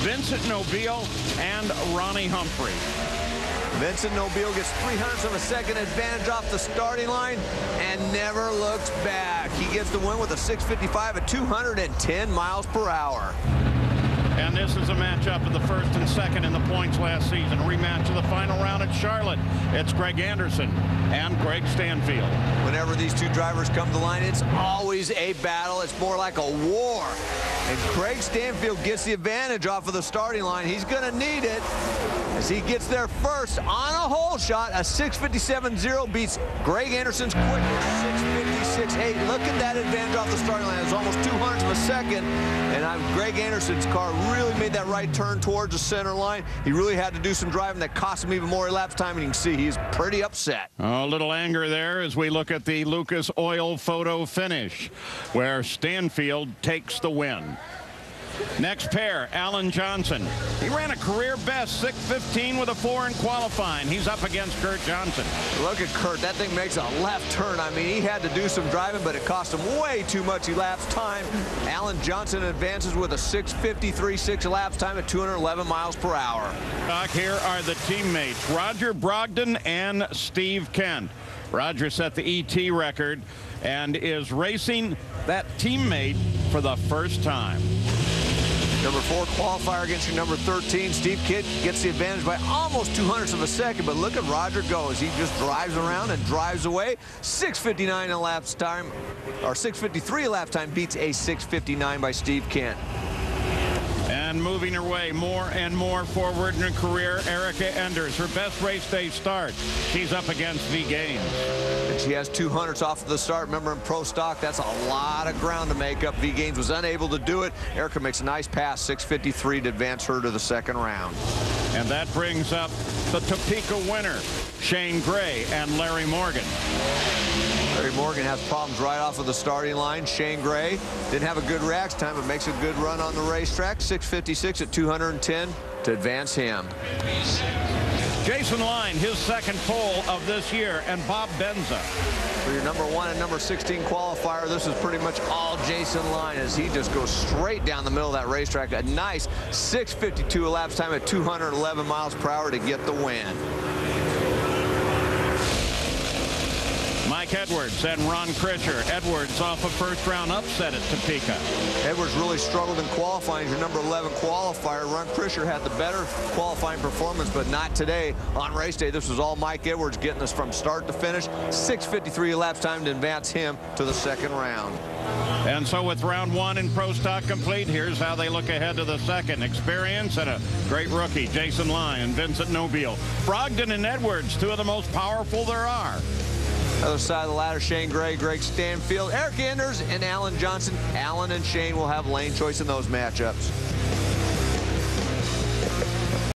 Vincent Nobile and Ronnie Humphrey. Vincent Nobile gets 300ths of a second advantage off the starting line and never looks back. He gets the win with a 6:55 at 210 miles per hour. And this is a matchup of the first and second in the points last season. A rematch of the final round at Charlotte. It's Greg Anderson and Greg Stanfield. Whenever these two drivers come to the line, it's always a battle. It's more like a war. And Greg Stanfield gets the advantage off of the starting line. He's going to need it as he gets there first on a hole shot. A 6:57.0 beats Greg Anderson's quicker 6:56.8. Look at that advantage off the starting line. It's almost 200ths of a second. And Greg Anderson's car really made that right turn towards the center line. He really had to do some driving that cost him even more elapsed time, and you can see he's pretty upset. A little anger there as we look at the Lucas Oil photo finish, where Stanfield takes the win. Next pair, Alan Johnson. He ran a career best 6:15 with a 4 in qualifying. He's up against Kurt Johnson. Look at Kurt. That thing makes a left turn. I mean, he had to do some driving, but it cost him way too much elapsed time. Alan Johnson advances with a 6:53.6 elapsed time at 211 miles per hour. Here are the teammates, Roger Brogdon and Steve Kent. Roger set the ET record and is racing that teammate for the first time. Number 4 qualifier against your number 13. Steve Kent gets the advantage by almost 200ths of a second, but look at Roger go as he just drives around and drives away. 6:59 elapsed time, or 6:53 elapsed time beats a 6:59 by Steve Kent. And moving her way more and more forward in her career, Erica Enders, her best race day start. She's up against V. Gaines. And she has 200ths off of the start. Remember, in pro stock, that's a lot of ground to make up. V. Gaines was unable to do it. Erica makes a nice pass, 6:53, to advance her to the second round. And that brings up the Topeka winner, Shane Gray and Larry Morgan. Larry Morgan has problems right off of the starting line. Shane Gray didn't have a good reaction time, but makes a good run on the racetrack. 6:56 at 210 to advance him. Jason Line, his second pole of this year, and Bob Benza. For your number 1 and number 16 qualifier, this is pretty much all Jason Line as he just goes straight down the middle of that racetrack. A nice 6:52 elapsed time at 211 miles per hour to get the win. Mike Edwards and Ron Krischer. Edwards off a first-round upset at Topeka. Edwards really struggled in qualifying. Your number 11 qualifier. Ron Krischer had the better qualifying performance, but not today. On race day, this was all Mike Edwards getting us from start to finish. 6:53 elapsed time to advance him to the second round. And so with round 1 in pro stock complete, here's how they look ahead to the second. Experience and a great rookie, Jason Lyon, Vincent Nobile. Brogdon and Edwards, 2 of the most powerful there are. Other side of the ladder, Shane Gray, Greg Stanfield, Eric Enders, and Alan Johnson. Alan and Shane will have lane choice in those matchups.